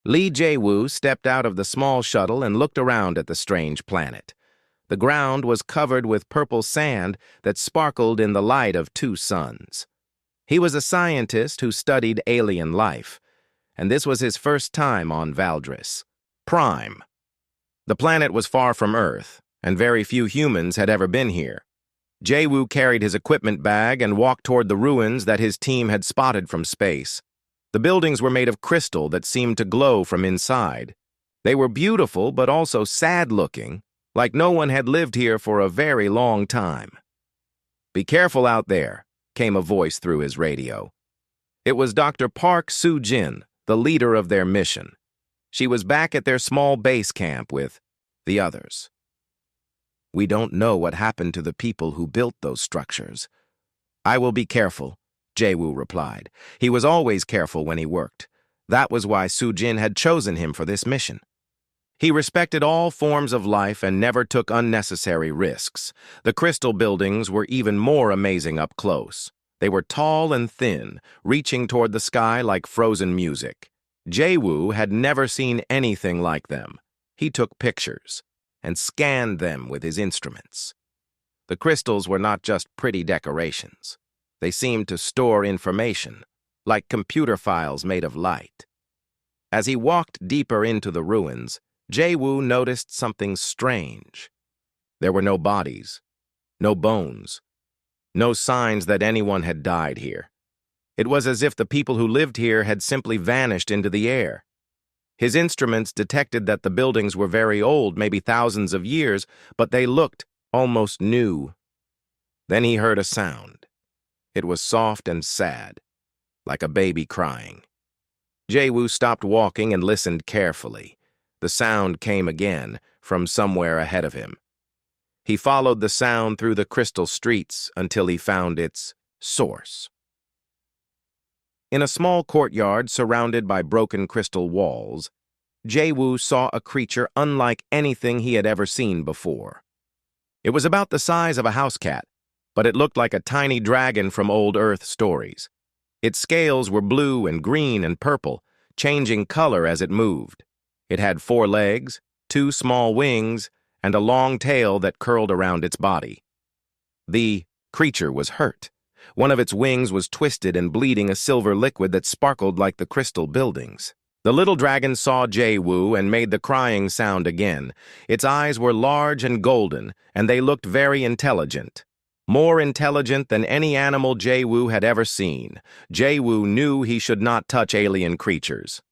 Lee Jae-woo stepped out of the small shuttle and looked around at the strange planet. The ground was covered with purple sand that sparkled in the light of two suns. He was a scientist who studied alien life, and this was his first time on Valdris Prime. The planet was far from Earth, and very few humans had ever been here. Jae-woo carried his equipment bag and walked toward the ruins that his team had spotted from space. The buildings were made of crystal that seemed to glow from inside. They were beautiful but also sad-looking, like no one had lived here for a very long time. "Be careful out there," came a voice through his radio. It was Dr. Park Soo-jin, the leader of their mission. She was back at their small base camp with the others. "We don't know what happened to the people who built those structures." "I will be careful," Jae-woo replied. He was always careful when he worked. That was why Soo-jin had chosen him for this mission. He respected all forms of life and never took unnecessary risks. The crystal buildings were even more amazing up close. They were tall and thin, reaching toward the sky like frozen music. Jae-woo had never seen anything like them. He took pictures and scanned them with his instruments. The crystals were not just pretty decorations. They seemed to store information, like computer files made of light. As he walked deeper into the ruins, Jae-woo noticed something strange. There were no bodies, no bones, no signs that anyone had died here. It was as if the people who lived here had simply vanished into the air. His instruments detected that the buildings were very old, maybe thousands of years, but they looked almost new. Then he heard a sound. It was soft and sad, like a baby crying. Jae-woo stopped walking and listened carefully. The sound came again, from somewhere ahead of him. He followed the sound through the crystal streets until he found its source. In a small courtyard surrounded by broken crystal walls, Jae-woo saw a creature unlike anything he had ever seen before. It was about the size of a house cat, but it looked like a tiny dragon from old Earth stories. Its scales were blue and green and purple, changing color as it moved. It had 4 legs, 2 small wings, and a long tail that curled around its body. The creature was hurt. One of its wings was twisted and bleeding a silver liquid that sparkled like the crystal buildings. The little dragon saw Jae-woo and made the crying sound again. Its eyes were large and golden, and they looked very intelligent. More intelligent than any animal Jae-woo had ever seen. Jae-woo knew he should not touch alien creatures.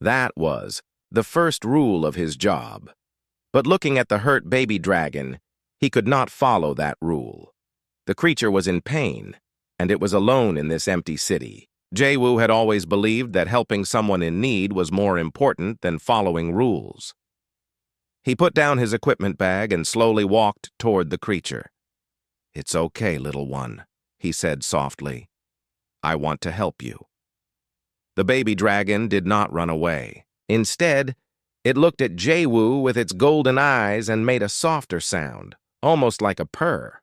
That was the first rule of his job. But looking at the hurt baby dragon, he could not follow that rule. The creature was in pain, and it was alone in this empty city. Jae-woo had always believed that helping someone in need was more important than following rules. He put down his equipment bag and slowly walked toward the creature. "It's okay, little one," he said softly. "I want to help you." The baby dragon did not run away. Instead, it looked at Jae-woo with its golden eyes and made a softer sound, almost like a purr.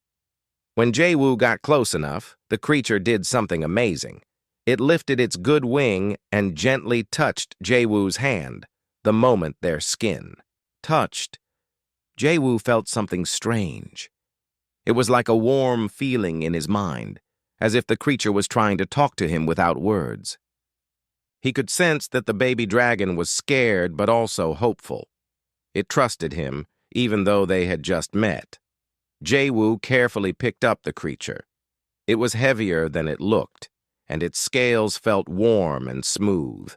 When Jae-woo got close enough, the creature did something amazing. It lifted its good wing and gently touched Jae-woo's hand, the moment their skin touched. Jae-woo felt something strange. It was like a warm feeling in his mind, as if the creature was trying to talk to him without words. He could sense that the baby dragon was scared but also hopeful. It trusted him, even though they had just met. Jae-woo carefully picked up the creature. It was heavier than it looked, and its scales felt warm and smooth.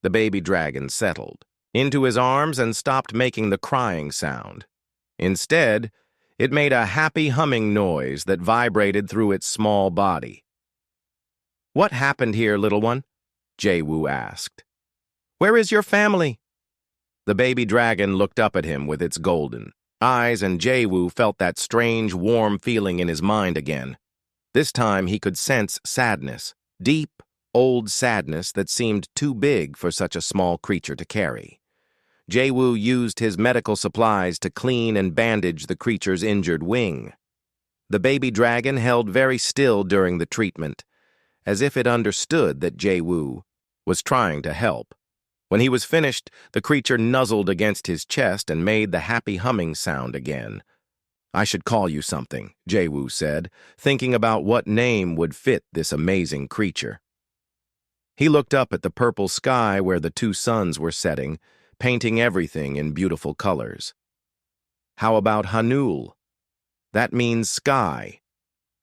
The baby dragon settled into his arms and stopped making the crying sound. Instead, it made a happy humming noise that vibrated through its small body. "What happened here, little one?" Jae-woo asked. "Where is your family?" The baby dragon looked up at him with its golden eyes, and Jae-woo felt that strange, warm feeling in his mind again. This time he could sense sadness, deep, old sadness that seemed too big for such a small creature to carry. Jae-woo used his medical supplies to clean and bandage the creature's injured wing. The baby dragon held very still during the treatment, as if it understood that Jae-woo was trying to help. When he was finished, the creature nuzzled against his chest and made the happy humming sound again. "I should call you something," Jae-woo said, thinking about what name would fit this amazing creature. He looked up at the purple sky where the two suns were setting, painting everything in beautiful colors. "How about Hanul? That means sky.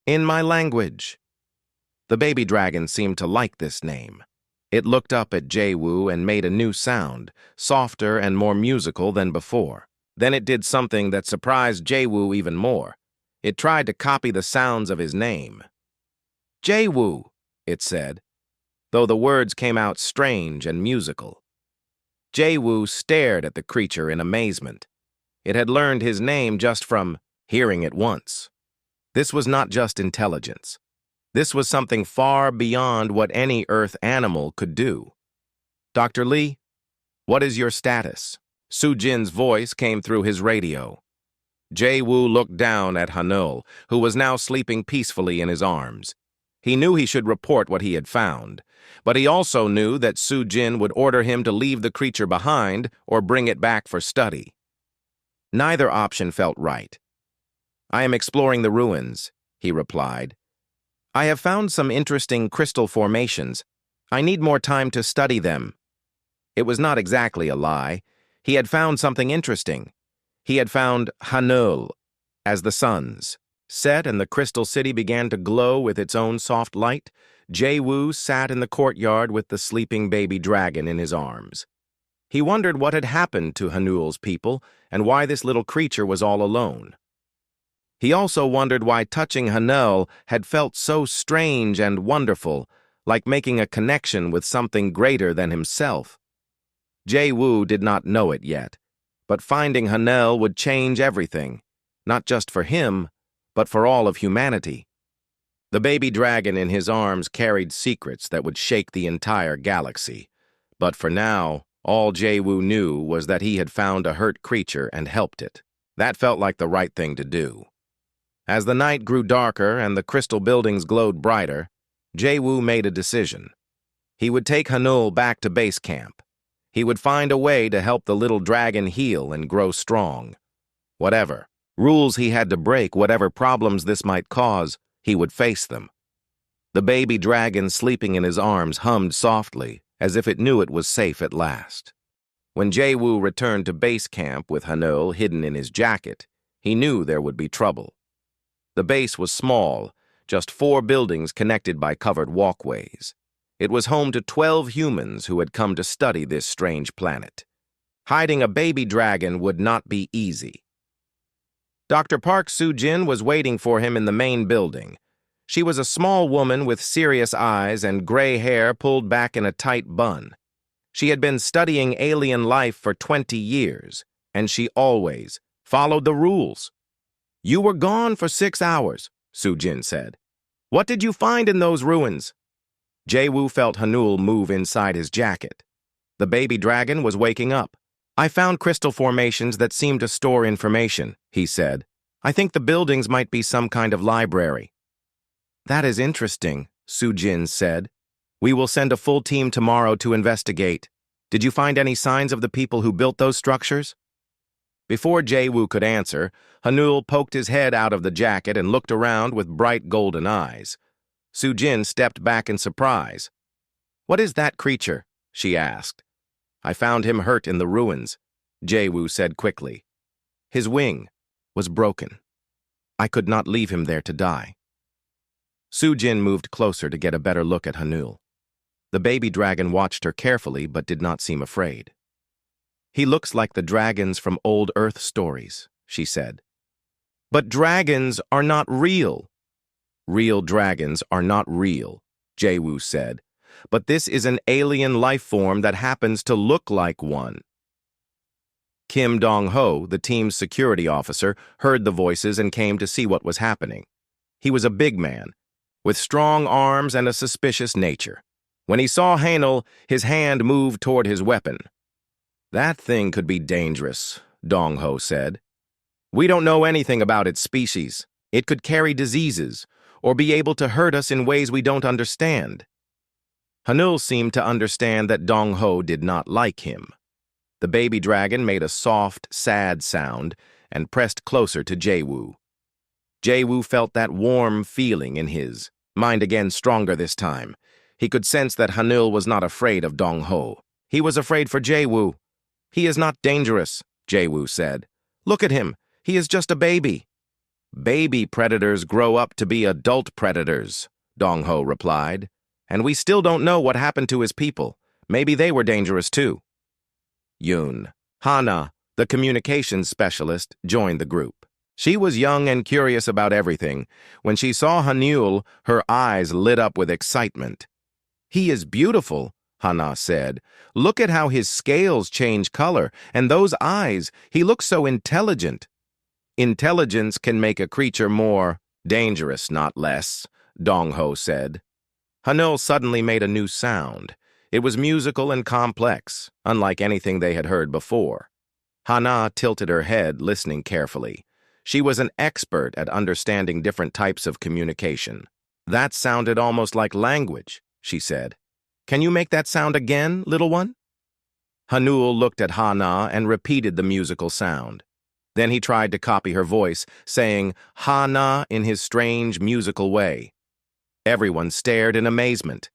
In my language." The baby dragon seemed to like this name. It looked up at Jae-woo and made a new sound, softer and more musical than before. Then it did something that surprised Jae-woo even more. It tried to copy the sounds of his name. "Jae-woo," it said, though the words came out strange and musical. Jae-woo stared at the creature in amazement. It had learned his name just from hearing it once. This was not just intelligence. This was something far beyond what any Earth animal could do. "Dr. Lee, what is your status?" Soo-jin's voice came through his radio. Jae-woo looked down at Hanul, who was now sleeping peacefully in his arms. He knew he should report what he had found, but he also knew that Soo-jin would order him to leave the creature behind or bring it back for study. Neither option felt right. "I am exploring the ruins," he replied. "I have found some interesting crystal formations. I need more time to study them." It was not exactly a lie. He had found something interesting. He had found Hanul. As the suns set and the crystal city began to glow with its own soft light, Jae-woo sat in the courtyard with the sleeping baby dragon in his arms. He wondered what had happened to Hanul's people and why this little creature was all alone. He also wondered why touching Hanul had felt so strange and wonderful, like making a connection with something greater than himself. Jae-woo did not know it yet, but finding Hanul would change everything, not just for him, but for all of humanity. The baby dragon in his arms carried secrets that would shake the entire galaxy, but for now, all Jae-woo knew was that he had found a hurt creature and helped it. That felt like the right thing to do. As the night grew darker and the crystal buildings glowed brighter, Jae-woo made a decision. He would take Hanul back to base camp. He would find a way to help the little dragon heal and grow strong. Whatever rules he had to break, whatever problems this might cause, he would face them. The baby dragon sleeping in his arms hummed softly, as if it knew it was safe at last. When Jae-woo returned to base camp with Hanul hidden in his jacket, he knew there would be trouble. The base was small, just 4 buildings connected by covered walkways. It was home to 12 humans who had come to study this strange planet. Hiding a baby dragon would not be easy. Dr. Park Soo-jin was waiting for him in the main building. She was a small woman with serious eyes and gray hair pulled back in a tight bun. She had been studying alien life for 20 years, and she always followed the rules. "You were gone for 6 hours, Soo-jin said. "What did you find in those ruins?" Jae-woo felt Hanul move inside his jacket. The baby dragon was waking up. "I found crystal formations that seem to store information," he said. "I think the buildings might be some kind of library." "That is interesting," Soo-jin said. "We will send a full team tomorrow to investigate. Did you find any signs of the people who built those structures?" Before Jae-woo could answer, Hanul poked his head out of the jacket and looked around with bright golden eyes. Soo-jin stepped back in surprise. "What is that creature?" she asked. "I found him hurt in the ruins," Jae-woo said quickly. "His wing was broken. I could not leave him there to die." Soo-jin moved closer to get a better look at Hanul. The baby dragon watched her carefully but did not seem afraid. "He looks like the dragons from old Earth stories," she said. "But dragons are not real." "Real dragons are not real," Jae-woo said. "But this is an alien life form that happens to look like one." Kim Dong-ho, the team's security officer, heard the voices and came to see what was happening. He was a big man, with strong arms and a suspicious nature. When he saw Hanul, his hand moved toward his weapon. "That thing could be dangerous," Dong-ho said. "We don't know anything about its species. It could carry diseases, or be able to hurt us in ways we don't understand." Hanul seemed to understand that Dong Ho did not like him. The baby dragon made a soft, sad sound and pressed closer to Jae-woo. Jae-woo felt that warm feeling in his mind again, stronger this time. He could sense that Hanul was not afraid of Dong Ho. He was afraid for Jae-woo. "He is not dangerous," Jae-woo said. "Look at him. He is just a baby." "Baby predators grow up to be adult predators," Dong Ho replied. "And we still don't know what happened to his people. Maybe they were dangerous too." Yoon, Hana, the communications specialist, joined the group. She was young and curious about everything. When she saw Hanul, her eyes lit up with excitement. "He is beautiful," Hana said. "Look at how his scales change color, and those eyes. He looks so intelligent." "Intelligence can make a creature more dangerous, not less," Dong Ho said. Hanul suddenly made a new sound. It was musical and complex, unlike anything they had heard before. Hana tilted her head, listening carefully. She was an expert at understanding different types of communication. "That sounded almost like language," she said. "Can you make that sound again, little one?" Hanul looked at Hana and repeated the musical sound. Then he tried to copy her voice, saying "Hana" in his strange musical way. Everyone stared in amazement.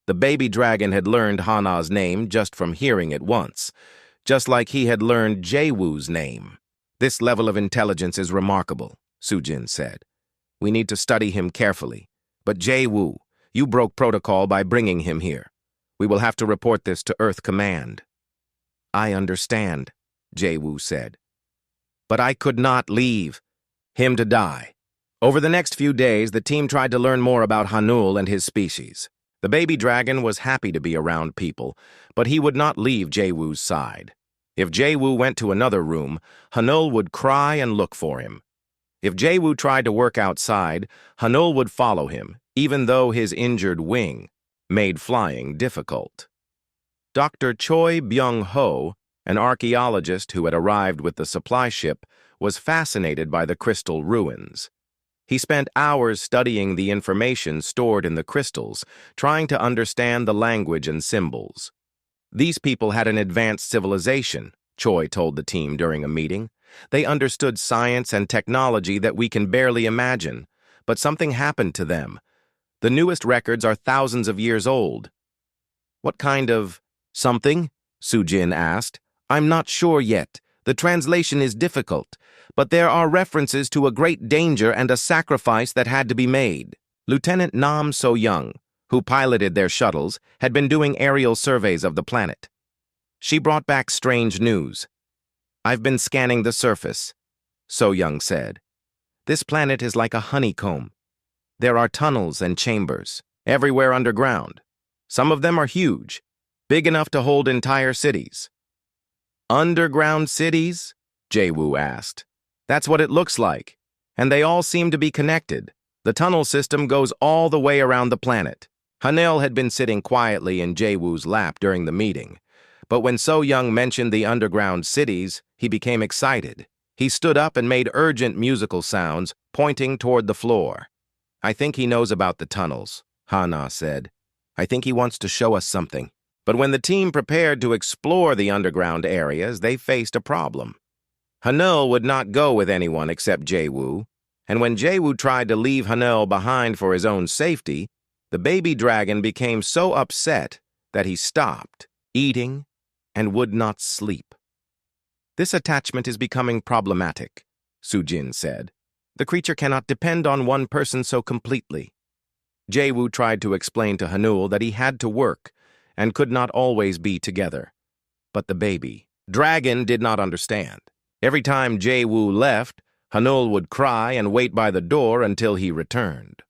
The baby dragon had learned Hana's name just from hearing it once, just like he had learned Jae-woo's name. "This level of intelligence is remarkable," Sujin said. "We need to study him carefully. But Jae-woo, you broke protocol by bringing him here. We will have to report this to Earth Command." "I understand," Jae-woo said. "But I could not leave him to die." Over the next few days, the team tried to learn more about Hanul and his species. The baby dragon was happy to be around people, but he would not leave Jae-woo's side. If Jae-woo went to another room, Hanul would cry and look for him. If Jae-woo tried to work outside, Hanul would follow him, even though his injured wing made flying difficult. Dr. Choi Byung-ho, an archaeologist who had arrived with the supply ship, was fascinated by the crystal ruins. He spent hours studying the information stored in the crystals, trying to understand the language and symbols. "These people had an advanced civilization," Choi told the team during a meeting. "They understood science and technology that we can barely imagine, but something happened to them. The newest records are thousands of years old." "What kind of something?" Sujin asked. "I'm not sure yet. The translation is difficult, but there are references to a great danger and a sacrifice that had to be made." Lieutenant Nam So-young, who piloted their shuttles, had been doing aerial surveys of the planet. She brought back strange news. "I've been scanning the surface," So-young said. "This planet is like a honeycomb. There are tunnels and chambers, everywhere underground. Some of them are huge, big enough to hold entire cities." "Underground cities?" Jae-woo asked. "That's what it looks like. And they all seem to be connected. The tunnel system goes all the way around the planet." Hanul had been sitting quietly in Jae-woo's lap during the meeting. But when So-young mentioned the underground cities, he became excited. He stood up and made urgent musical sounds, pointing toward the floor. "I think he knows about the tunnels," Hana said. "I think he wants to show us something." But when the team prepared to explore the underground areas, they faced a problem. Hanul would not go with anyone except Jae-woo, and when Jae-woo tried to leave Hanul behind for his own safety, the baby dragon became so upset that he stopped eating and would not sleep. "This attachment is becoming problematic," Sujin said. "The creature cannot depend on one person so completely." Jae-woo tried to explain to Hanul that he had to work and could not always be together. But the baby dragon did not understand. Every time Jae-woo left, Hanul would cry and wait by the door until he returned.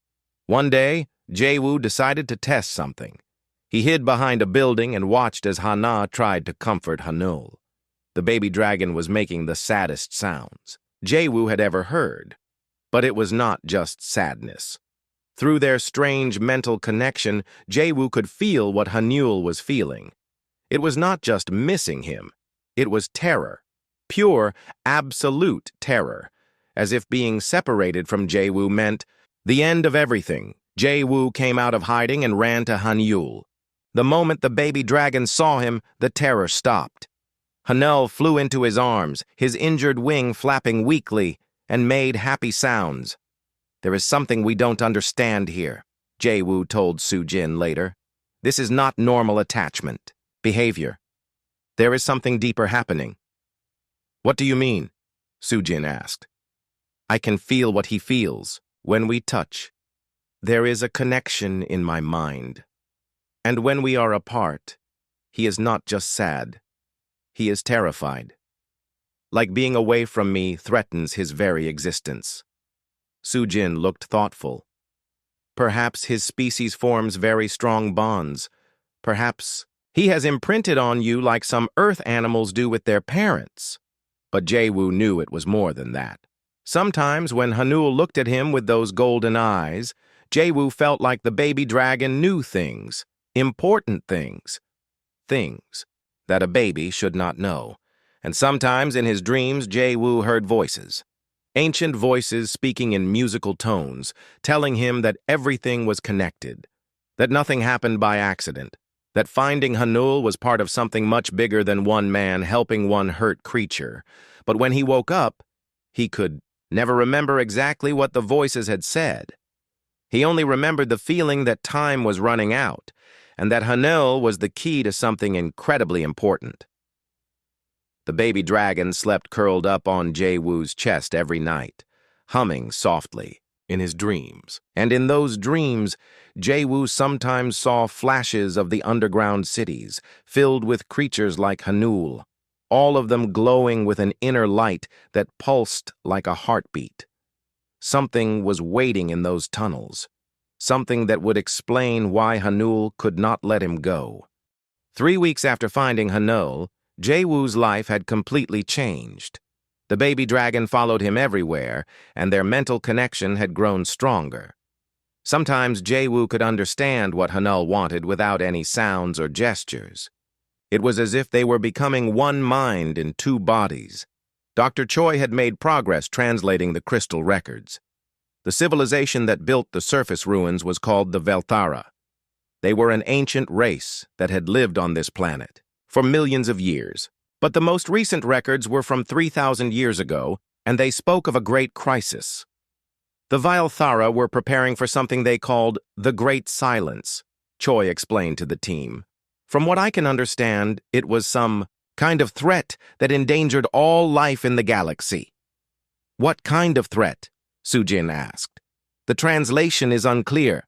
One day, Jae-woo decided to test something. He hid behind a building and watched as Hana tried to comfort Hanul. The baby dragon was making the saddest sounds Jae-woo had ever heard. But it was not just sadness. Through their strange mental connection, Jae-woo could feel what Hanul was feeling. It was not just missing him. It was terror. Pure, absolute terror. As if being separated from Jae-woo meant the end of everything. Jae-woo came out of hiding and ran to Hanul. The moment the baby dragon saw him, the terror stopped. Hanul flew into his arms, his injured wing flapping weakly, and made happy sounds. "There is something we don't understand here," Jae-woo told Soo-jin later. "This is not normal attachment behavior. There is something deeper happening." "What do you mean?" Soo-jin asked. "I can feel what he feels when we touch. There is a connection in my mind. And when we are apart, he is not just sad. He is terrified. Like being away from me threatens his very existence." Soo-jin looked thoughtful. "Perhaps his species forms very strong bonds. Perhaps he has imprinted on you like some earth animals do with their parents." But Jae-woo knew it was more than that. Sometimes when Hanul looked at him with those golden eyes, Jae-woo felt like the baby dragon knew things, important things, things that a baby should not know. And sometimes in his dreams, Jae-woo heard voices. Ancient voices speaking in musical tones, telling him that everything was connected, that nothing happened by accident, that finding Hanul was part of something much bigger than one man helping one hurt creature. But when he woke up, he could never remember exactly what the voices had said. He only remembered the feeling that time was running out, and that Hanul was the key to something incredibly important. The baby dragon slept curled up on Jae-woo's chest every night, humming softly in his dreams. And in those dreams, Jae-woo sometimes saw flashes of the underground cities, filled with creatures like Hanul, all of them glowing with an inner light that pulsed like a heartbeat. Something was waiting in those tunnels, something that would explain why Hanul could not let him go. 3 weeks after finding Hanul, Jae-woo's life had completely changed. The baby dragon followed him everywhere, and their mental connection had grown stronger. Sometimes Jae-woo could understand what Hanul wanted without any sounds or gestures. It was as if they were becoming one mind in two bodies. Dr. Choi had made progress translating the crystal records. The civilization that built the surface ruins was called the Velthara. They were an ancient race that had lived on this planet for millions of years. But the most recent records were from 3,000 years ago, and they spoke of a great crisis. The Velthara were preparing for something they called the Great Silence, Choi explained to the team. From what I can understand, it was some kind of threat that endangered all life in the galaxy. "What kind of threat?" Soo-jin asked. "The translation is unclear.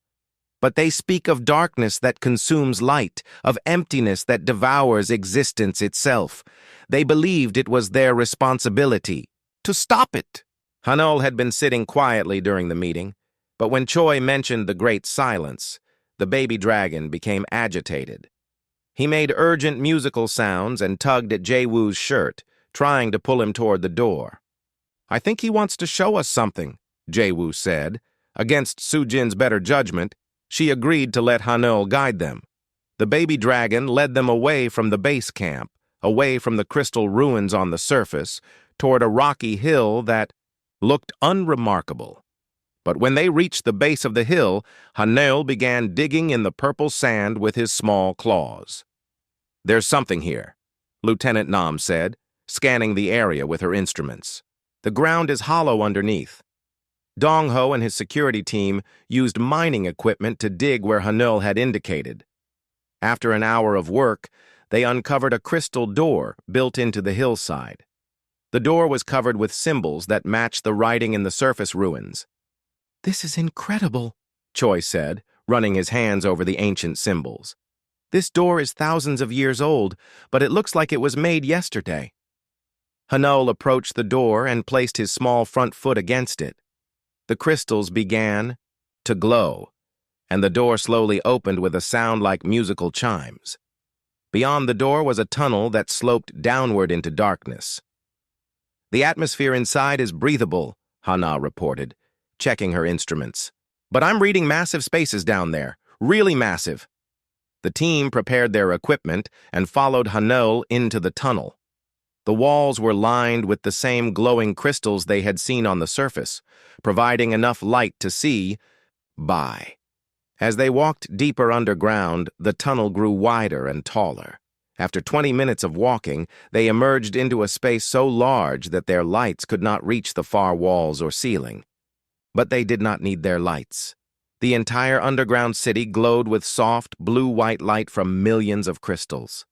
But they speak of darkness that consumes light, of emptiness that devours existence itself. They believed it was their responsibility to stop it." Hanul had been sitting quietly during the meeting, but when Choi mentioned the Great Silence, the baby dragon became agitated. He made urgent musical sounds and tugged at Jae-woo's shirt, trying to pull him toward the door. "I think he wants to show us something," Jae-woo said. Against Soo-jin's better judgment, she agreed to let Hanul guide them. The baby dragon led them away from the base camp, away from the crystal ruins on the surface, toward a rocky hill that looked unremarkable. But when they reached the base of the hill, Hanul began digging in the purple sand with his small claws. "There's something here," Lieutenant Nam said, scanning the area with her instruments. "The ground is hollow underneath." Dong-ho and his security team used mining equipment to dig where Hanul had indicated. After an hour of work, they uncovered a crystal door built into the hillside. The door was covered with symbols that matched the writing in the surface ruins. "This is incredible," Choi said, running his hands over the ancient symbols. "This door is thousands of years old, but it looks like it was made yesterday." Hanul approached the door and placed his small front foot against it. The crystals began to glow, and the door slowly opened with a sound like musical chimes. Beyond the door was a tunnel that sloped downward into darkness. "The atmosphere inside is breathable," Hana reported, checking her instruments. "But I'm reading massive spaces down there, really massive." The team prepared their equipment and followed Hanul into the tunnel. The walls were lined with the same glowing crystals they had seen on the surface, providing enough light to see by. As they walked deeper underground, the tunnel grew wider and taller. After 20 minutes of walking, they emerged into a space so large that their lights could not reach the far walls or ceiling. But they did not need their lights. The entire underground city glowed with soft, blue-white light from millions of crystals.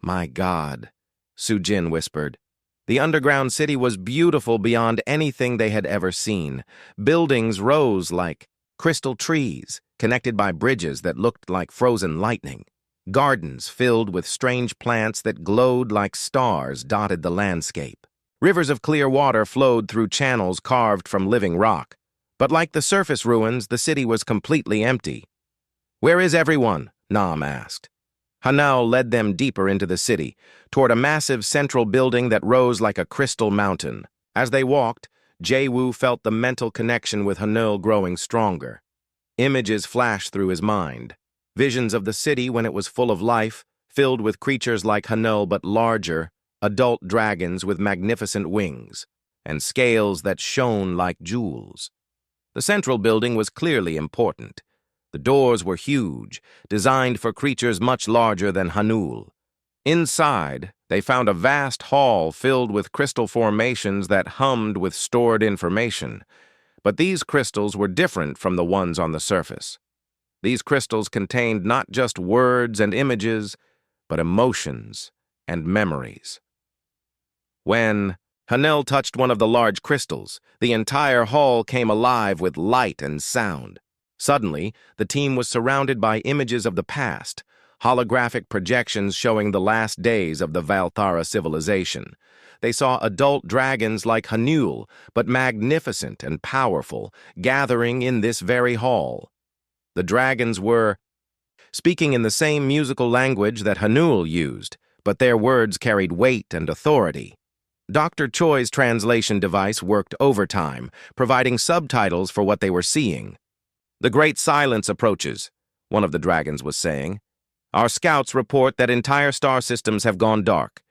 "My God," Sujin whispered. The underground city was beautiful beyond anything they had ever seen. Buildings rose like crystal trees, connected by bridges that looked like frozen lightning. Gardens filled with strange plants that glowed like stars dotted the landscape. Rivers of clear water flowed through channels carved from living rock. But like the surface ruins, the city was completely empty. "Where is everyone?" Nam asked. Hanao led them deeper into the city, toward a massive central building that rose like a crystal mountain. As they walked, Jae-woo felt the mental connection with Hanul growing stronger. Images flashed through his mind. Visions of the city when it was full of life, filled with creatures like Hanul but larger, adult dragons with magnificent wings, and scales that shone like jewels. The central building was clearly important. The doors were huge, designed for creatures much larger than Hanul. Inside, they found a vast hall filled with crystal formations that hummed with stored information. But these crystals were different from the ones on the surface. These crystals contained not just words and images, but emotions and memories. When Hanel touched one of the large crystals, the entire hall came alive with light and sound. Suddenly, the team was surrounded by images of the past, holographic projections showing the last days of the Valthara civilization. They saw adult dragons like Hanul, but magnificent and powerful, gathering in this very hall. The dragons were speaking in the same musical language that Hanul used, but their words carried weight and authority. Dr. Choi's translation device worked overtime, providing subtitles for what they were seeing. "The Great Silence approaches," one of the dragons was saying. "Our scouts report that entire star systems have gone dark.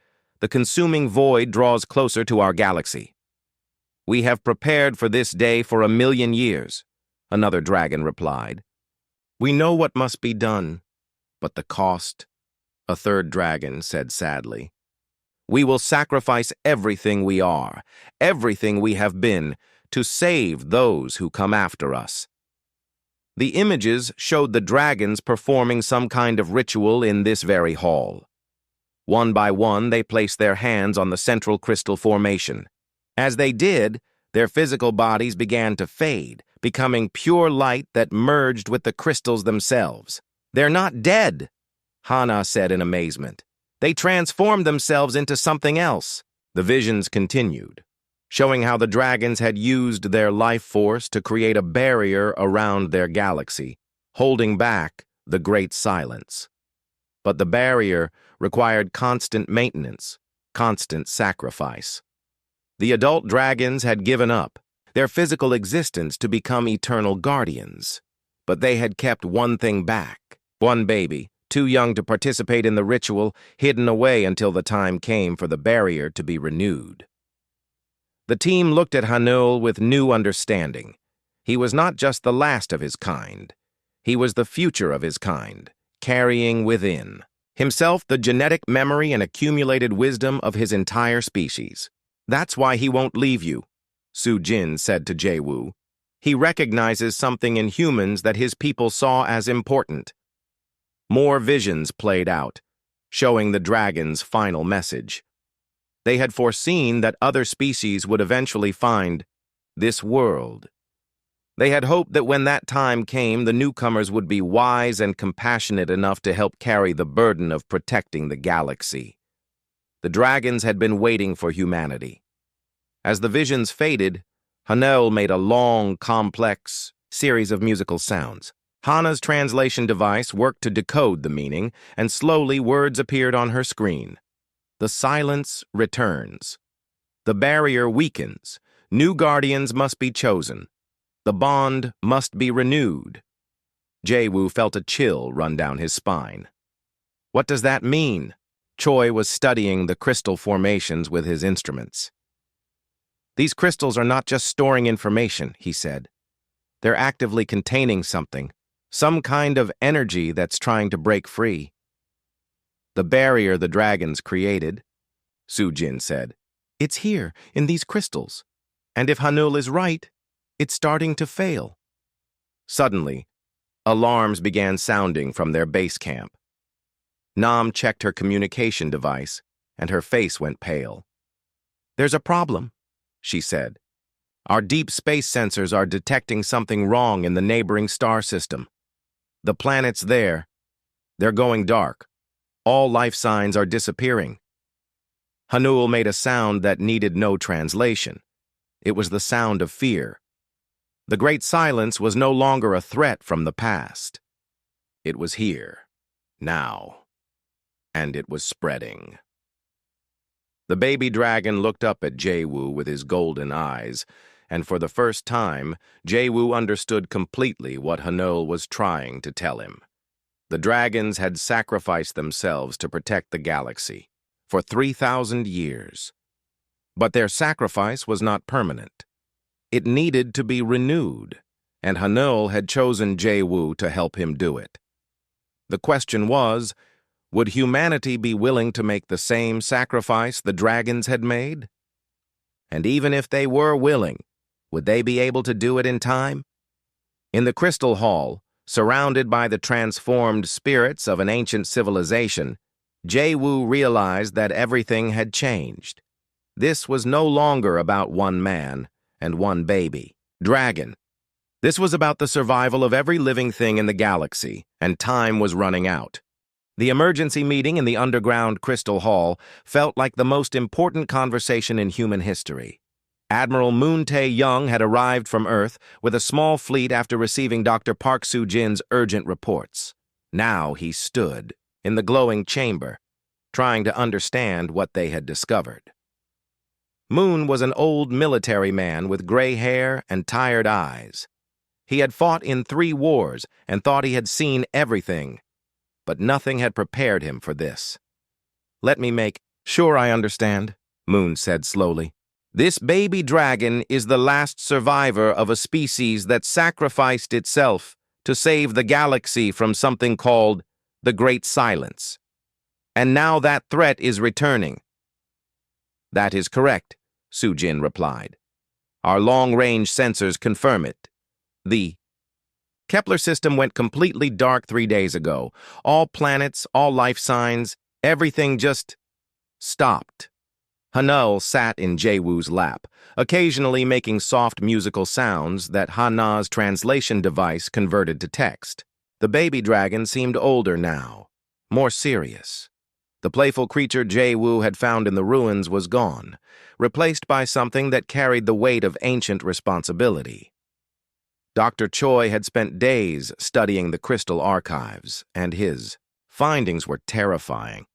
The consuming void draws closer to our galaxy." "We have prepared for this day for 1,000,000 years," another dragon replied. "We know what must be done, but the cost," a third dragon said sadly. "We will sacrifice everything we are, everything we have been, to save those who come after us." The images showed the dragons performing some kind of ritual in this very hall. One by one, they placed their hands on the central crystal formation. As they did, their physical bodies began to fade, becoming pure light that merged with the crystals themselves. "They're not dead," Hana said in amazement. "They transformed themselves into something else." The visions continued, showing how the dragons had used their life force to create a barrier around their galaxy, holding back the Great Silence. But the barrier required constant maintenance, constant sacrifice. The adult dragons had given up their physical existence to become eternal guardians. But they had kept one thing back: one baby, too young to participate in the ritual, hidden away until the time came for the barrier to be renewed. The team looked at Hanul with new understanding. He was not just the last of his kind. He was the future of his kind, carrying within himself the genetic memory and accumulated wisdom of his entire species. "That's why he won't leave you," Su Jin said to Jae-woo. "He recognizes something in humans that his people saw as important." More visions played out, showing the dragon's final message. They had foreseen that other species would eventually find this world. They had hoped that when that time came, the newcomers would be wise and compassionate enough to help carry the burden of protecting the galaxy. The dragons had been waiting for humanity. As the visions faded, Hanel made a long, complex series of musical sounds. Hana's translation device worked to decode the meaning, and slowly words appeared on her screen. The silence returns. The barrier weakens. New guardians must be chosen. The bond must be renewed. Jae-woo felt a chill run down his spine. "What does that mean?" Choi was studying the crystal formations with his instruments. "These crystals are not just storing information," he said. "They're actively containing something Some kind of energy that's trying to break free. The barrier the dragons created, Sujin said. It's here, in these crystals. And if Hanul is right, it's starting to fail. Suddenly, alarms began sounding from their base camp. Nam checked her communication device, and her face went pale. There's a problem, she said. Our deep space sensors are detecting something wrong in the neighboring star system. The planets there, they're going dark. All life signs are disappearing. Hanul made a sound that needed no translation. It was the sound of fear. The Great Silence was no longer a threat from the past. It was here, now, and it was spreading. The baby dragon looked up at Jae-woo with his golden eyes, and for the first time, Jae-woo understood completely what Hanul was trying to tell him. The dragons had sacrificed themselves to protect the galaxy for 3,000 years. But their sacrifice was not permanent. It needed to be renewed, and Hanul had chosen Jae-woo to help him do it. The question was, would humanity be willing to make the same sacrifice the dragons had made? And even if they were willing, would they be able to do it in time? In the Crystal Hall, surrounded by the transformed spirits of an ancient civilization, Jae-woo realized that everything had changed. This was no longer about one man and one baby, dragon. This was about the survival of every living thing in the galaxy, and time was running out. The emergency meeting in the underground Crystal Hall felt like the most important conversation in human history. Admiral Moon Tae-young had arrived from Earth with a small fleet after receiving Dr. Park Soo-jin's urgent reports. Now he stood in the glowing chamber, trying to understand what they had discovered. Moon was an old military man with gray hair and tired eyes. He had fought in 3 wars and thought he had seen everything, but nothing had prepared him for this. Let me make sure I understand, Moon said slowly. This baby dragon is the last survivor of a species that sacrificed itself to save the galaxy from something called the Great Silence. And now that threat is returning. That is correct, Sujin replied. Our long-range sensors confirm it. The Kepler system went completely dark 3 days ago. All planets, all life signs, everything just stopped. Hanul sat in Jae-woo's lap, occasionally making soft musical sounds that Hana's translation device converted to text. The baby dragon seemed older now, more serious. The playful creature Jae-woo had found in the ruins was gone, replaced by something that carried the weight of ancient responsibility. Dr. Choi had spent days studying the crystal archives, and his findings were terrifying.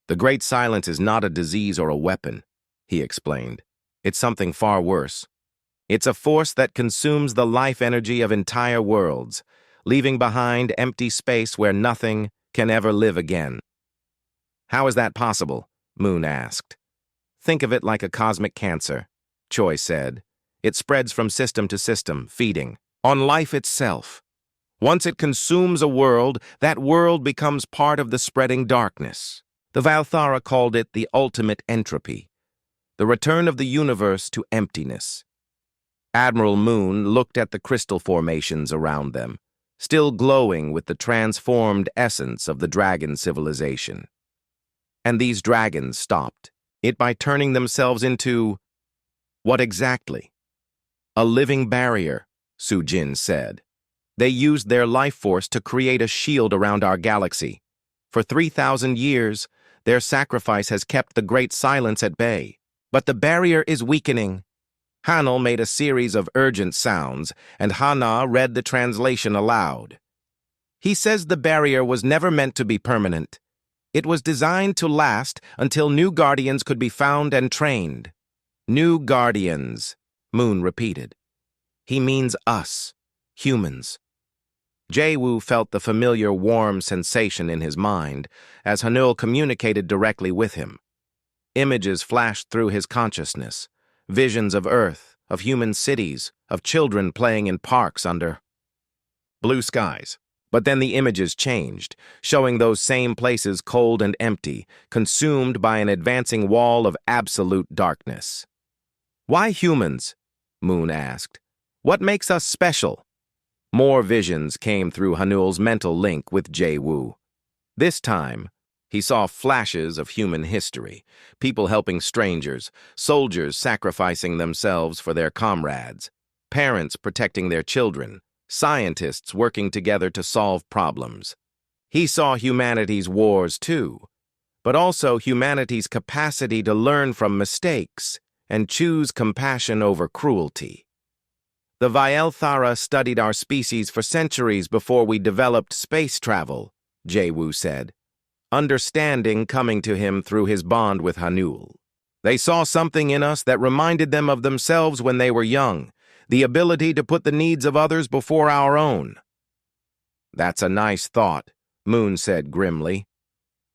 The Great Silence is not a disease or a weapon, he explained. It's something far worse. It's a force that consumes the life energy of entire worlds, leaving behind empty space where nothing can ever live again. How is that possible? Moon asked. Think of it like a cosmic cancer, Choi said. It spreads from system to system, feeding on life itself. Once it consumes a world, that world becomes part of the spreading darkness. The Valthara called it the ultimate entropy, the return of the universe to emptiness. Admiral Moon looked at the crystal formations around them, still glowing with the transformed essence of the dragon civilization. And these dragons stopped it by turning themselves into what exactly? A living barrier, Sujin said. They used their life force to create a shield around our galaxy. For 3,000 years, their sacrifice has kept the Great Silence at bay. But the barrier is weakening. Hanul made a series of urgent sounds, and Hana read the translation aloud. He says the barrier was never meant to be permanent. It was designed to last until new guardians could be found and trained. New guardians, Moon repeated. He means us, humans. Jae-woo felt the familiar warm sensation in his mind as Hanul communicated directly with him. Images flashed through his consciousness, visions of Earth, of human cities, of children playing in parks under blue skies. But then the images changed, showing those same places cold and empty, consumed by an advancing wall of absolute darkness. "Why humans?" Moon asked. "What makes us special?" More visions came through Hanul's mental link with Jae-woo. This time, he saw flashes of human history, people helping strangers, soldiers sacrificing themselves for their comrades, parents protecting their children, scientists working together to solve problems. He saw humanity's wars too, but also humanity's capacity to learn from mistakes and choose compassion over cruelty. "The Vaelthara studied our species for centuries before we developed space travel," Jae-woo said, understanding coming to him through his bond with Hanul. "They saw something in us that reminded them of themselves when they were young, the ability to put the needs of others before our own." "That's a nice thought," Moon said grimly.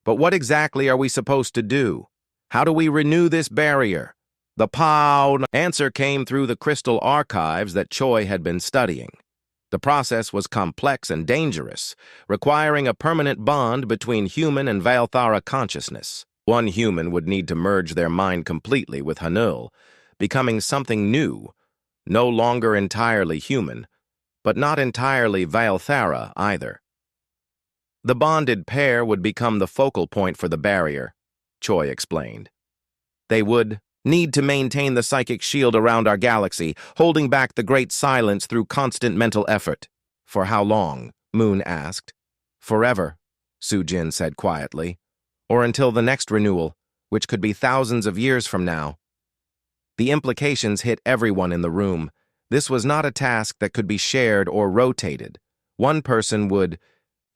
"But what exactly are we supposed to do? How do we renew this barrier?" The answer came through the crystal archives that Choi had been studying. The process was complex and dangerous, requiring a permanent bond between human and Vaelthara consciousness. One human would need to merge their mind completely with Hanul, becoming something new, no longer entirely human, but not entirely Vaelthara either. The bonded pair would become the focal point for the barrier, Choi explained. They would need to maintain the psychic shield around our galaxy, holding back the great silence through constant mental effort. "For how long?" Moon asked. "Forever," Soo-jin said quietly. "Or until the next renewal, which could be thousands of years from now." The implications hit everyone in the room. This was not a task that could be shared or rotated. One person would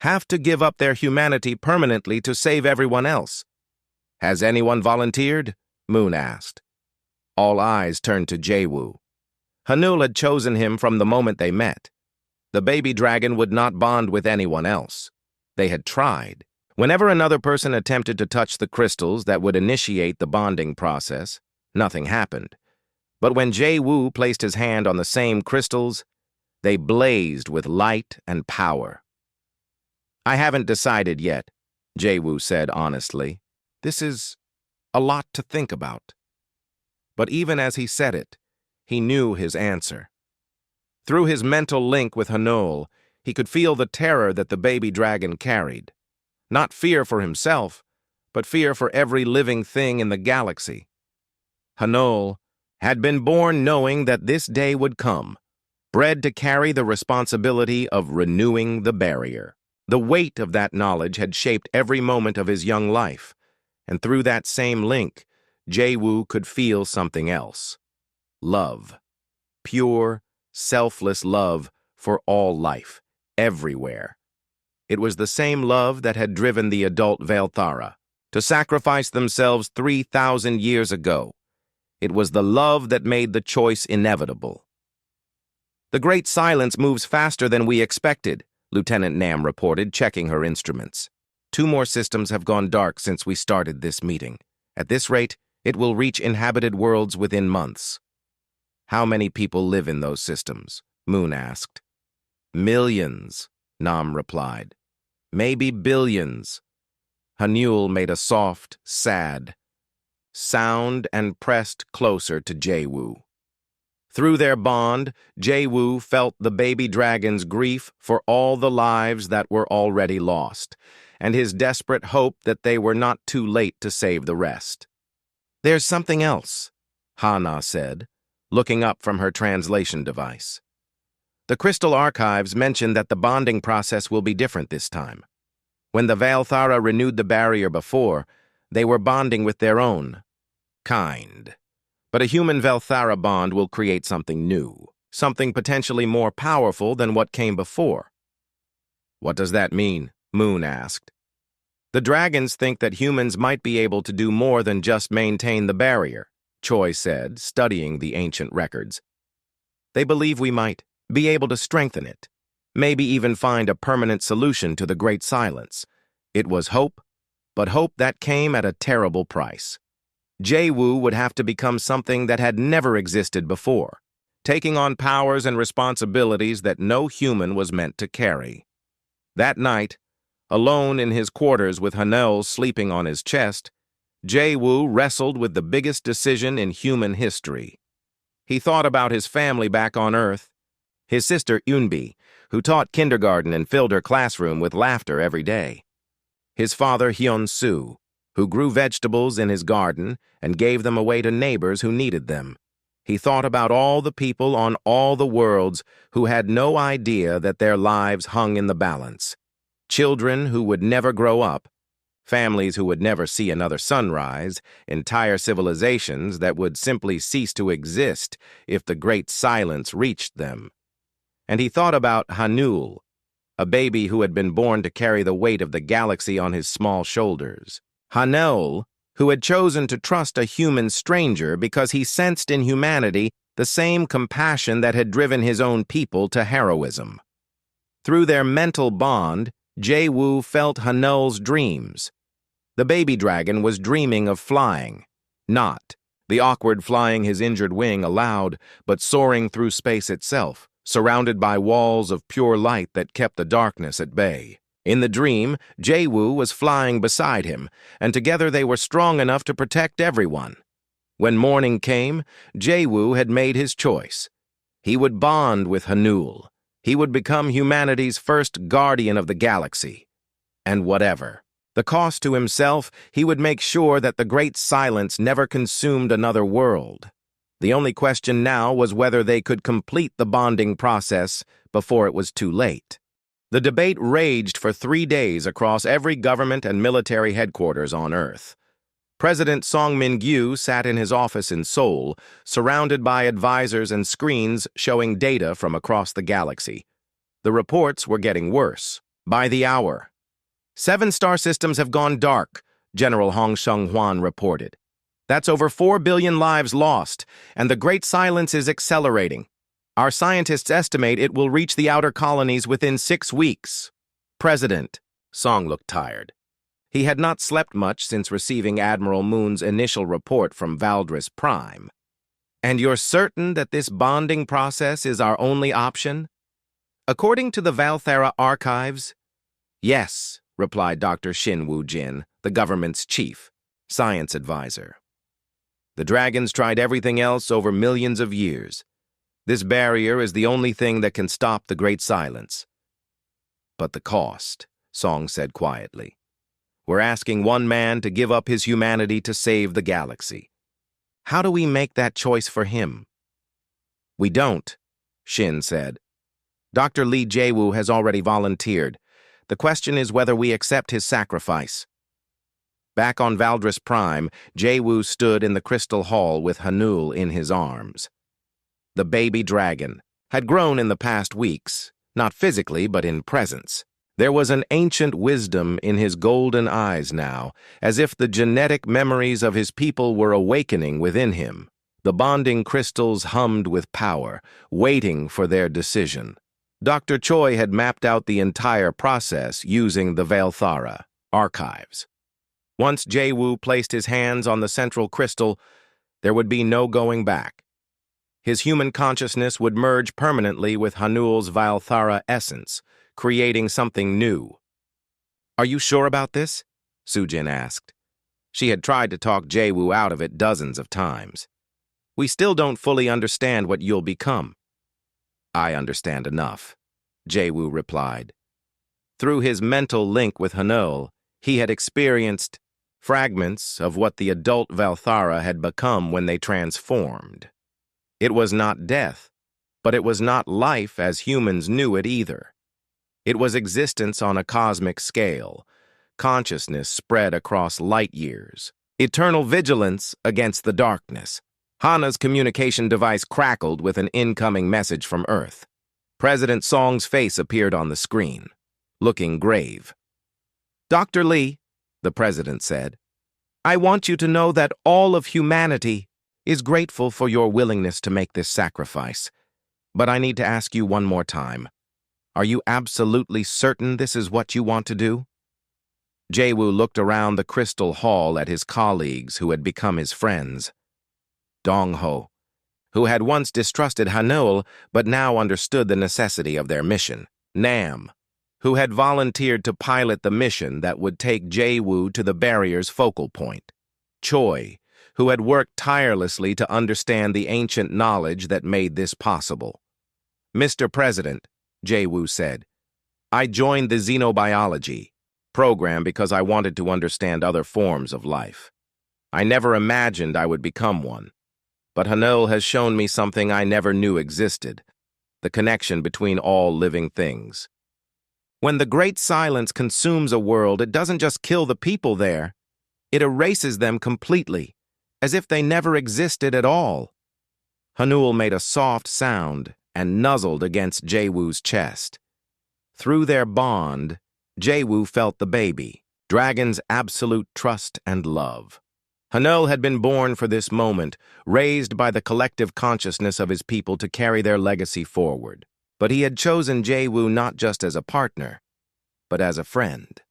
have to give up their humanity permanently to save everyone else. "Has anyone volunteered?" Moon asked. All eyes turned to Jae-woo. Hanul had chosen him from the moment they met. The baby dragon would not bond with anyone else. They had tried. Whenever another person attempted to touch the crystals that would initiate the bonding process, nothing happened. But when Jae-woo placed his hand on the same crystals, they blazed with light and power. "I haven't decided yet," Jae-woo said honestly. "This is a lot to think about." But even as he said it, he knew his answer. Through his mental link with Hanul, he could feel the terror that the baby dragon carried. Not fear for himself, but fear for every living thing in the galaxy. Hanul had been born knowing that this day would come, bred to carry the responsibility of renewing the barrier. The weight of that knowledge had shaped every moment of his young life, and through that same link, Jae-woo could feel something else. Love. Pure, selfless love for all life, everywhere. It was the same love that had driven the adult Vaelthara to sacrifice themselves 3,000 years ago. It was the love that made the choice inevitable. "The Great Silence moves faster than we expected," Lieutenant Nam reported, checking her instruments. "2 more systems have gone dark since we started this meeting. At this rate, it will reach inhabited worlds within months." "How many people live in those systems?" Moon asked. "Millions," Nam replied. "Maybe billions." Hanul made a soft, sad sound and pressed closer to Jae-woo. Through their bond, Jae-woo felt the baby dragon's grief for all the lives that were already lost, and his desperate hope that they were not too late to save the rest. "There's something else," Hana said, looking up from her translation device. "The crystal archives mention that the bonding process will be different this time. When the Vaelthara renewed the barrier before, they were bonding with their own kind. But a human Vaelthara bond will create something new, something potentially more powerful than what came before." "What does that mean?" Moon asked. "The dragons think that humans might be able to do more than just maintain the barrier," Choi said, studying the ancient records. "They believe we might be able to strengthen it, maybe even find a permanent solution to the Great Silence. It was hope, but hope that came at a terrible price. Jae-woo would have to become something that had never existed before, taking on powers and responsibilities that no human was meant to carry. That night, alone in his quarters with Hanel sleeping on his chest, Jae-woo wrestled with the biggest decision in human history. He thought about his family back on Earth, his sister Eunbi, who taught kindergarten and filled her classroom with laughter every day, his father Hyun-soo, who grew vegetables in his garden and gave them away to neighbors who needed them. He thought about all the people on all the worlds who had no idea that their lives hung in the balance. Children who would never grow up, families who would never see another sunrise, entire civilizations that would simply cease to exist if the Great Silence reached them. And he thought about Hanul, a baby who had been born to carry the weight of the galaxy on his small shoulders. Hanul, who had chosen to trust a human stranger because he sensed in humanity the same compassion that had driven his own people to heroism. Through their mental bond, Jae-woo felt Hanul's dreams. The baby dragon was dreaming of flying, not the awkward flying his injured wing allowed, but soaring through space itself, surrounded by walls of pure light that kept the darkness at bay. In the dream, Jae-woo was flying beside him, and together they were strong enough to protect everyone. When morning came, Jae-woo had made his choice. He would bond with Hanul. He would become humanity's first guardian of the galaxy. And whatever the cost to himself, he would make sure that the Great Silence never consumed another world. The only question now was whether they could complete the bonding process before it was too late. The debate raged for 3 days across every government and military headquarters on Earth. President Song Min-gyu sat in his office in Seoul, surrounded by advisors and screens showing data from across the galaxy. The reports were getting worse. By the hour, 7 star systems have gone dark, General Hong Seung-hwan reported. That's over 4 billion lives lost, and the Great Silence is accelerating. Our scientists estimate it will reach the outer colonies within 6 weeks. President, Song looked tired. He had not slept much since receiving Admiral Moon's initial report from Valdris Prime. And you're certain that this bonding process is our only option? According to the Valthera archives? Yes, replied Dr. Shin Woo-jin, the government's chief science advisor. The dragons tried everything else over millions of years. This barrier is the only thing that can stop the Great Silence. But the cost, Song said quietly. We're asking one man to give up his humanity to save the galaxy. How do we make that choice for him? We don't, Shin said. Dr. Lee Jae-woo has already volunteered. The question is whether we accept his sacrifice. Back on Valdris Prime, Jae-woo stood in the crystal hall with Hanul in his arms. The baby dragon had grown in the past weeks, not physically but in presence. There was an ancient wisdom in his golden eyes now, as if the genetic memories of his people were awakening within him. The bonding crystals hummed with power, waiting for their decision. Dr. Choi had mapped out the entire process using the Valthara archives. Once Jae-woo placed his hands on the central crystal, there would be no going back. His human consciousness would merge permanently with Hanul's Valthara essence, creating something new. Are you sure about this? Soo-jin asked. She had tried to talk Jae-woo out of it dozens of times. We still don't fully understand what you'll become. I understand enough, Jae-woo replied. Through his mental link with Hanul, he had experienced fragments of what the adult Valthara had become when they transformed. It was not death, but it was not life as humans knew it either. It was existence on a cosmic scale, consciousness spread across light years, eternal vigilance against the darkness. Hana's communication device crackled with an incoming message from Earth. President Song's face appeared on the screen, looking grave. Dr. Lee, the president said, I want you to know that all of humanity is grateful for your willingness to make this sacrifice. But I need to ask you one more time. Are you absolutely certain this is what you want to do? Jae-woo looked around the crystal hall at his colleagues who had become his friends. Dong-ho, who had once distrusted Hanul but now understood the necessity of their mission. Nam, who had volunteered to pilot the mission that would take Jae-woo to the barrier's focal point. Choi, who had worked tirelessly to understand the ancient knowledge that made this possible. "Mr. President," Jae-woo said, "I joined the xenobiology program because I wanted to understand other forms of life. I never imagined I would become one. But Hanul has shown me something I never knew existed, the connection between all living things. When the Great Silence consumes a world, it doesn't just kill the people there, it erases them completely, as if they never existed at all." Hanul made a soft sound and nuzzled against Jae-woo's chest. Through their bond, Jae-woo felt the baby, Dragon's absolute trust and love. Hanul had been born for this moment, raised by the collective consciousness of his people to carry their legacy forward. But he had chosen Jae-woo not just as a partner, but as a friend.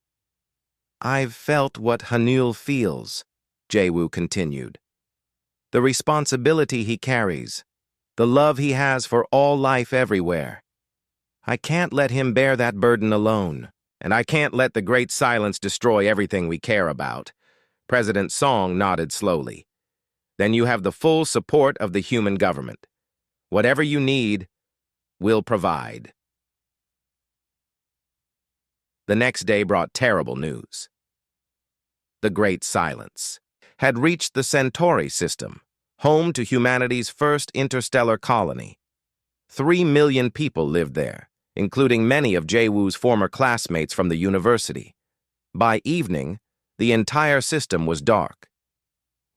"I've felt what Hanul feels," Jae-woo continued. "The responsibility he carries, the love he has for all life everywhere. I can't let him bear that burden alone, and I can't let the Great Silence destroy everything we care about." President Song nodded slowly. "Then you have the full support of the human government. Whatever you need, we'll provide." The next day brought terrible news. The Great Silence had reached the Centauri system, home to humanity's first interstellar colony. 3 million people lived there, including many of Jae-woo's former classmates from the university. By evening, the entire system was dark.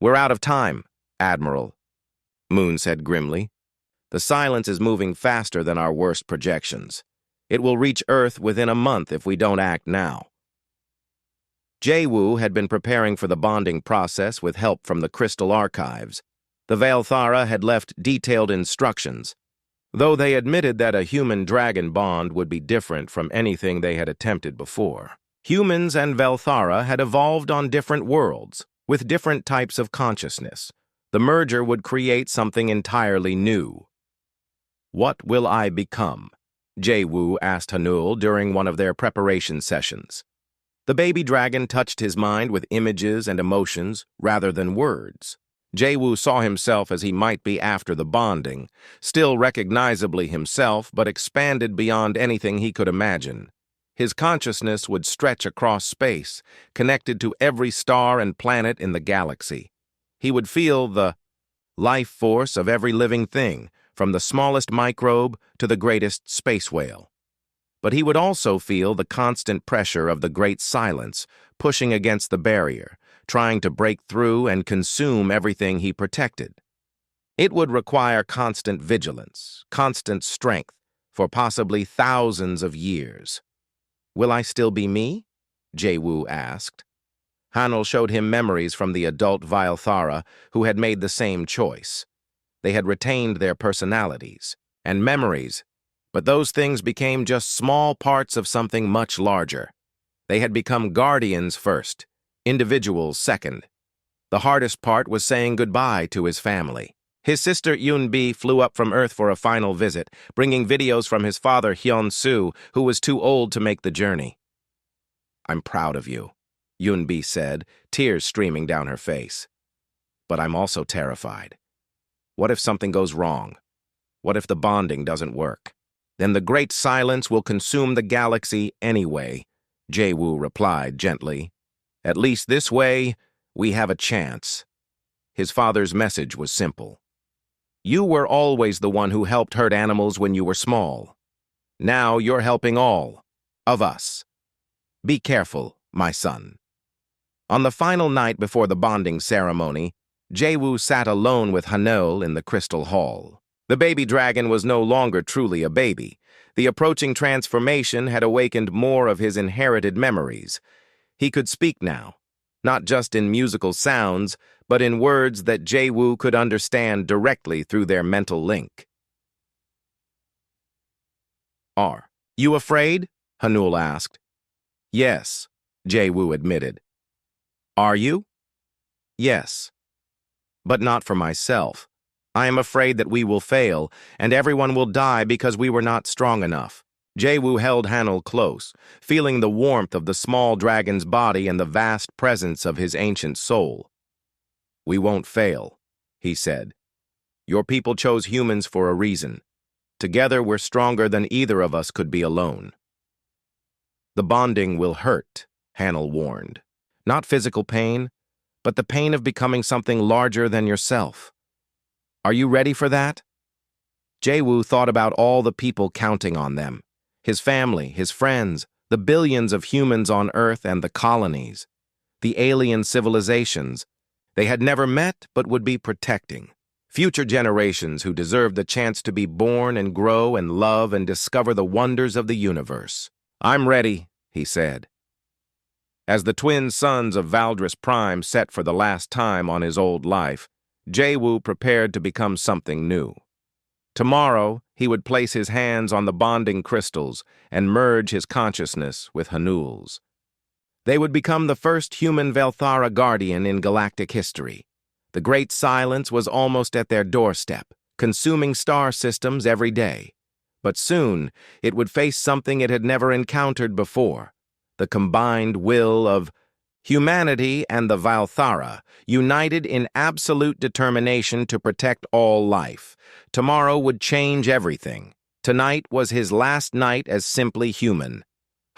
"We're out of time, Admiral," Moon said grimly. "The Silence is moving faster than our worst projections. It will reach Earth within a month if we don't act now." Jae-woo had been preparing for the bonding process with help from the Crystal Archives. The Valthara had left detailed instructions, though they admitted that a human-dragon bond would be different from anything they had attempted before. Humans and Valthara had evolved on different worlds, with different types of consciousness. The merger would create something entirely new. "What will I become?" Jae-woo asked Hanul during one of their preparation sessions. The baby dragon touched his mind with images and emotions rather than words. Jae-woo saw himself as he might be after the bonding, still recognizably himself, but expanded beyond anything he could imagine. His consciousness would stretch across space, connected to every star and planet in the galaxy. He would feel the life force of every living thing, from the smallest microbe to the greatest space whale. But he would also feel the constant pressure of the Great Silence, pushing against the barrier, trying to break through and consume everything he protected. It would require constant vigilance, constant strength, for possibly thousands of years. "Will I still be me?" Jae-woo asked. Hanul showed him memories from the adult Valthara who had made the same choice. They had retained their personalities and memories, but those things became just small parts of something much larger. They had become guardians first, individuals second. The hardest part was saying goodbye to his family. His sister Yoon-bi flew up from Earth for a final visit, bringing videos from his father Hyun-soo, who was too old to make the journey. "I'm proud of you," Yoon-bi said, tears streaming down her face. "But I'm also terrified. What if something goes wrong? What if the bonding doesn't work? Then the Great Silence will consume the galaxy anyway," Jae-woo replied gently. "At least this way, we have a chance." His father's message was simple. "You were always the one who helped hurt animals when you were small. Now you're helping all of us. Be careful, my son." On the final night before the bonding ceremony, Jae-woo sat alone with Hanul in the Crystal Hall. The baby dragon was no longer truly a baby. The approaching transformation had awakened more of his inherited memories. He could speak now, not just in musical sounds, but in words that Jae-woo could understand directly through their mental link. "Are you afraid?" Hanul asked. "Yes," Jae-woo admitted. "Are you?" "Yes, but not for myself. I am afraid that we will fail, and everyone will die because we were not strong enough. Jae-woo held Hanul close, feeling the warmth of the small dragon's body and the vast presence of his ancient soul. "We won't fail," he said. "Your people chose humans for a reason. Together we're stronger than either of us could be alone." "The bonding will hurt," Hanul warned. "Not physical pain, but the pain of becoming something larger than yourself. Are you ready for that?" Jae-woo thought about all the people counting on them. His family, his friends, the billions of humans on Earth and the colonies, the alien civilizations they had never met but would be protecting. Future generations who deserved the chance to be born and grow and love and discover the wonders of the universe. "I'm ready," he said. As the twin sons of Valdris Prime set for the last time on his old life, Jae-woo prepared to become something new. Tomorrow, he would place his hands on the bonding crystals and merge his consciousness with Hanul's. They would become the first human Velthara guardian in galactic history. The Great Silence was almost at their doorstep, consuming star systems every day. But soon, it would face something it had never encountered before: the combined will of humanity and the Valthara, united in absolute determination to protect all life. Tomorrow would change everything. Tonight was his last night as simply human.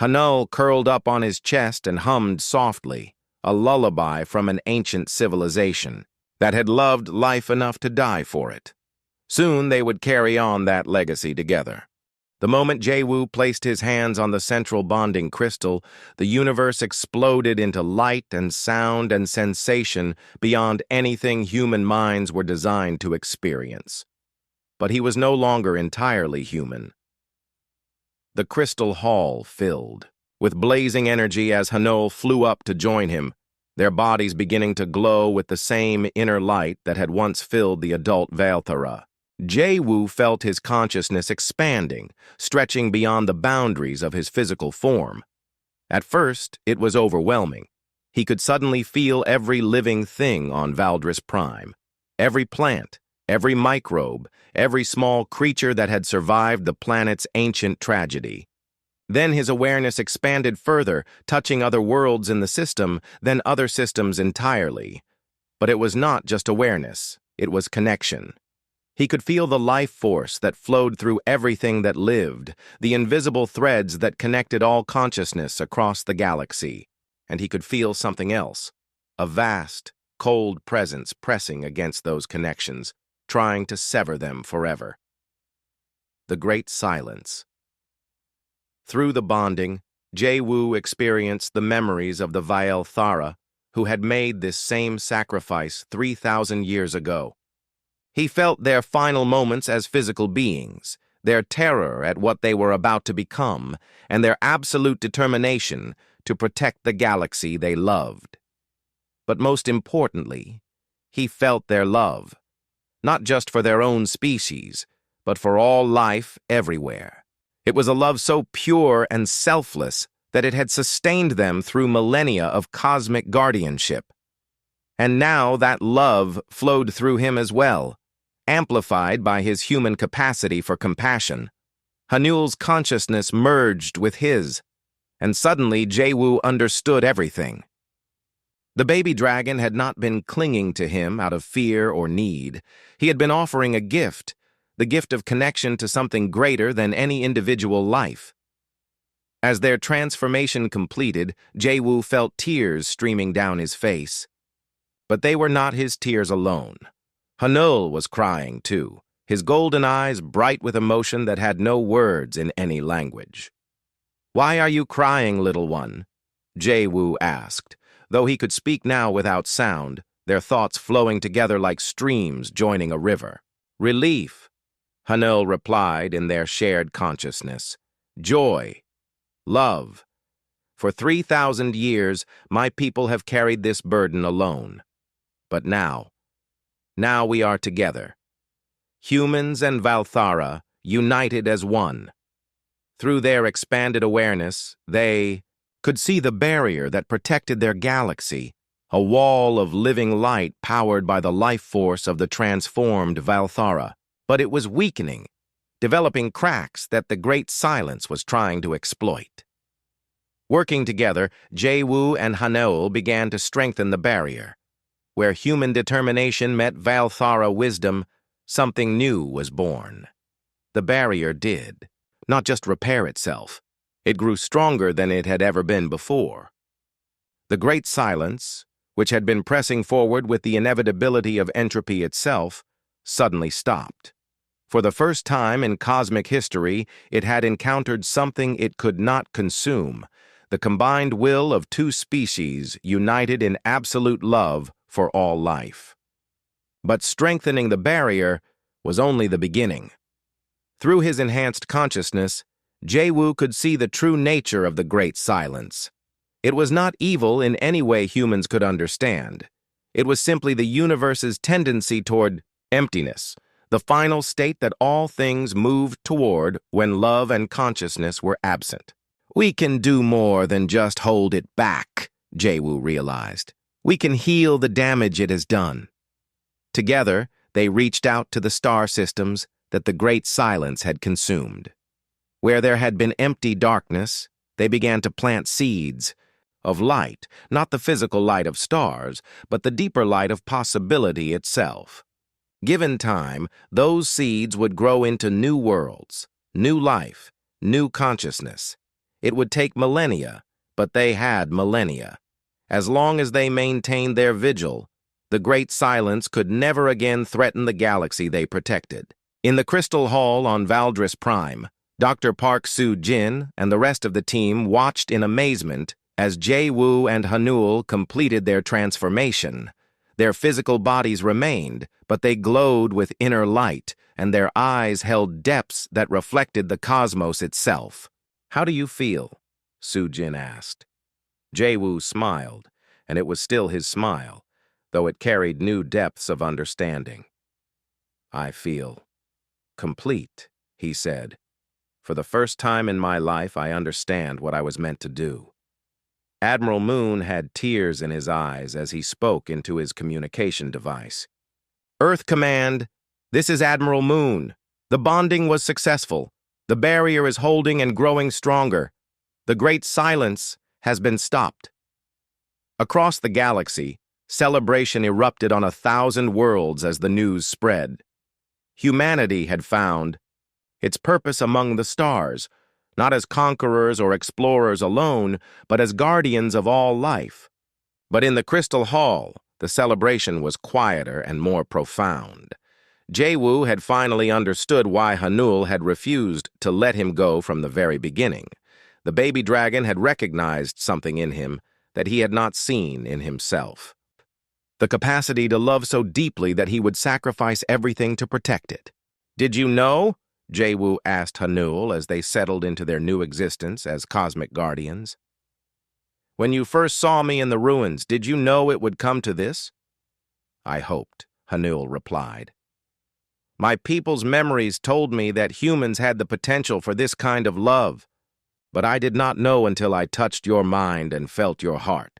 Hanul curled up on his chest and hummed softly, a lullaby from an ancient civilization that had loved life enough to die for it. Soon they would carry on that legacy together. The moment Jae-woo placed his hands on the central bonding crystal, the universe exploded into light and sound and sensation beyond anything human minds were designed to experience. But he was no longer entirely human. The crystal hall filled with blazing energy as Hanul flew up to join him, their bodies beginning to glow with the same inner light that had once filled the adult Valthara. Jae-woo felt his consciousness expanding, stretching beyond the boundaries of his physical form. At first, it was overwhelming. He could suddenly feel every living thing on Valdris Prime, every plant, every microbe, every small creature that had survived the planet's ancient tragedy. Then his awareness expanded further, touching other worlds in the system, then other systems entirely. But it was not just awareness, it was connection. He could feel the life force that flowed through everything that lived, the invisible threads that connected all consciousness across the galaxy. And he could feel something else, a vast, cold presence pressing against those connections, trying to sever them forever. The Great Silence. Through the bonding, Jae-woo experienced the memories of the Valthara, who had made this same sacrifice 3,000 years ago. He felt their final moments as physical beings, their terror at what they were about to become, and their absolute determination to protect the galaxy they loved. But most importantly, he felt their love, not just for their own species, but for all life everywhere. It was a love so pure and selfless that it had sustained them through millennia of cosmic guardianship. And now that love flowed through him as well, amplified by his human capacity for compassion. Hanul's consciousness merged with his, and suddenly Jae-woo understood everything. The baby dragon had not been clinging to him out of fear or need. He had been offering a gift, the gift of connection to something greater than any individual life. As their transformation completed, Jae-woo felt tears streaming down his face. But they were not his tears alone. Hanul was crying too, his golden eyes bright with emotion that had no words in any language. "Why are you crying, little one?" Jae-woo asked. Though he could speak now without sound, their thoughts flowing together like streams joining a river. "Relief," Hanul replied in their shared consciousness. "Joy. Love. For 3,000 years, my people have carried this burden alone. But now we are together. Humans and Valthara, united as one. Through their expanded awareness, they could see the barrier that protected their galaxy, a wall of living light powered by the life force of the transformed Valthara. But it was weakening, developing cracks that the Great Silence was trying to exploit. Working together, Jae-woo and Hanaul began to strengthen the barrier. Where human determination met Valthara wisdom, something new was born. The barrier did not just repair itself, it grew stronger than it had ever been before. The Great Silence, which had been pressing forward with the inevitability of entropy itself, suddenly stopped. For the first time in cosmic history, it had encountered something it could not consume, the combined will of two species united in absolute love for all life. But strengthening the barrier was only the beginning. Through his enhanced consciousness, Jae-woo could see the true nature of the Great Silence. It was not evil in any way humans could understand. It was simply the universe's tendency toward emptiness, the final state that all things moved toward when love and consciousness were absent. We can do more than just hold it back, Jae-woo realized. We can heal the damage it has done. Together, they reached out to the star systems that the Great Silence had consumed. Where there had been empty darkness, they began to plant seeds of light, not the physical light of stars, but the deeper light of possibility itself. Given time, those seeds would grow into new worlds, new life, new consciousness. It would take millennia, but they had millennia. As long as they maintained their vigil, the Great Silence could never again threaten the galaxy they protected. In the Crystal Hall on Valdris Prime, Dr. Park Soo-jin and the rest of the team watched in amazement as Jae-woo and Hanaul completed their transformation. Their physical bodies remained, but they glowed with inner light, and their eyes held depths that reflected the cosmos itself. "How do you feel?" Soo-jin asked. Jae-woo smiled, and it was still his smile, though it carried new depths of understanding. "I feel complete," he said. "For the first time in my life, I understand what I was meant to do." Admiral Moon had tears in his eyes as he spoke into his communication device. "Earth Command, this is Admiral Moon. The bonding was successful. The barrier is holding and growing stronger. The Great Silence has been stopped." Across the galaxy, celebration erupted on 1,000 worlds as the news spread. Humanity had found its purpose among the stars, not as conquerors or explorers alone, but as guardians of all life. But in the Crystal Hall, the celebration was quieter and more profound. Jae-woo had finally understood why Hanaul had refused to let him go from the very beginning. The baby dragon had recognized something in him that he had not seen in himself. The capacity to love so deeply that he would sacrifice everything to protect it. "Did you know?" Jae-woo asked Hanaul as they settled into their new existence as cosmic guardians. "When you first saw me in the ruins, did you know it would come to this?" "I hoped," Hanaul replied. "My people's memories told me that humans had the potential for this kind of love, but I did not know until I touched your mind and felt your heart.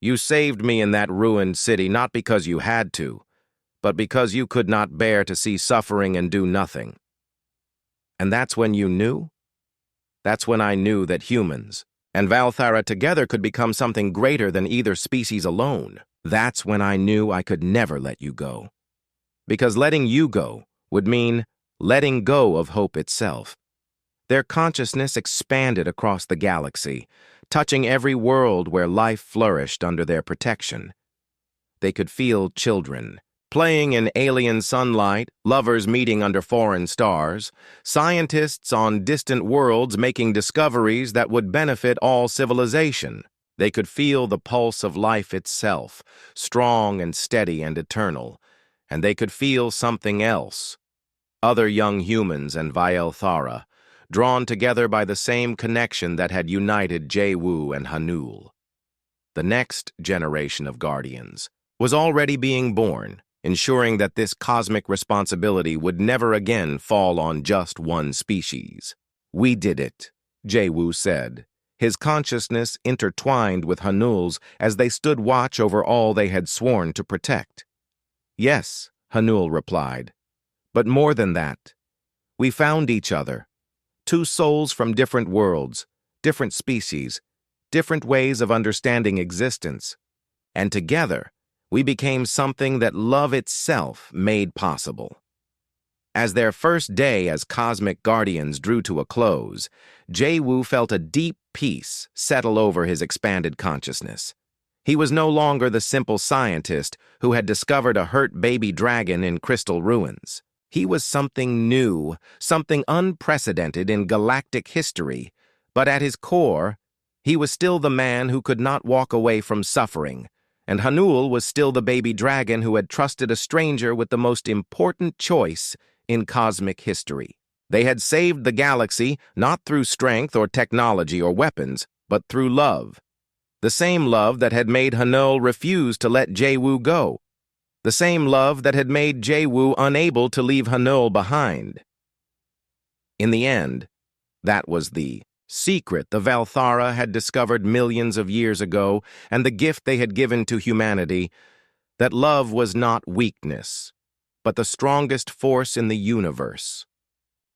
You saved me in that ruined city not because you had to, but because you could not bear to see suffering and do nothing. And that's when you knew? That's when I knew that humans and Valthara together could become something greater than either species alone. That's when I knew I could never let you go. Because letting you go would mean letting go of hope itself." Their consciousness expanded across the galaxy, touching every world where life flourished under their protection. They could feel children playing in alien sunlight, lovers meeting under foreign stars, scientists on distant worlds making discoveries that would benefit all civilization. They could feel the pulse of life itself, strong and steady and eternal, and they could feel something else. Other young humans and Valthara, drawn together by the same connection that had united Jae-woo and Hanaul. The next generation of guardians was already being born, ensuring that this cosmic responsibility would never again fall on just one species. "We did it," Jae-woo said, his consciousness intertwined with Hanul's as they stood watch over all they had sworn to protect. "Yes," Hanul replied, "but more than that. We found each other, two souls from different worlds, different species, different ways of understanding existence, and together we became something that love itself made possible." As their first day as cosmic guardians drew to a close, Jay-Woo felt a deep peace settle over his expanded consciousness. He was no longer the simple scientist who had discovered a hurt baby dragon in crystal ruins. He was something new, something unprecedented in galactic history, but at his core, he was still the man who could not walk away from suffering, and Hanul was still the baby dragon who had trusted a stranger with the most important choice in cosmic history. They had saved the galaxy not through strength or technology or weapons, but through love. The same love that had made Hanul refuse to let Jay-Woo go. The same love that had made Jay-Woo unable to leave Hanul behind. In the end, that was the secret the Valthara had discovered millions of years ago, and the gift they had given to humanity, that love was not weakness, but the strongest force in the universe.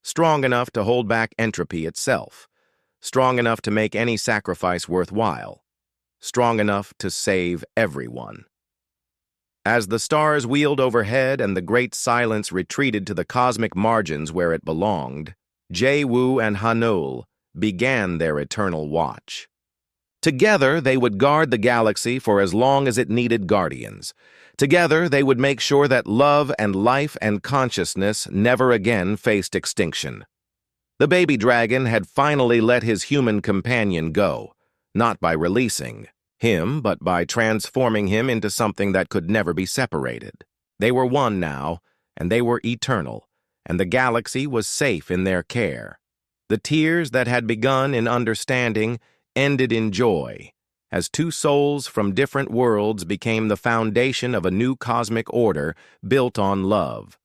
Strong enough to hold back entropy itself. Strong enough to make any sacrifice worthwhile. Strong enough to save everyone. As the stars wheeled overhead and the great silence retreated to the cosmic margins where it belonged, Jay-Woo and Hanul began their eternal watch. Together, they would guard the galaxy for as long as it needed guardians. Together, they would make sure that love and life and consciousness never again faced extinction. The baby dragon had finally let his human companion go, not by releasing him, but by transforming him into something that could never be separated. They were one now, and they were eternal, and the galaxy was safe in their care. The tears that had begun in understanding ended in joy, as two souls from different worlds became the foundation of a new cosmic order built on love.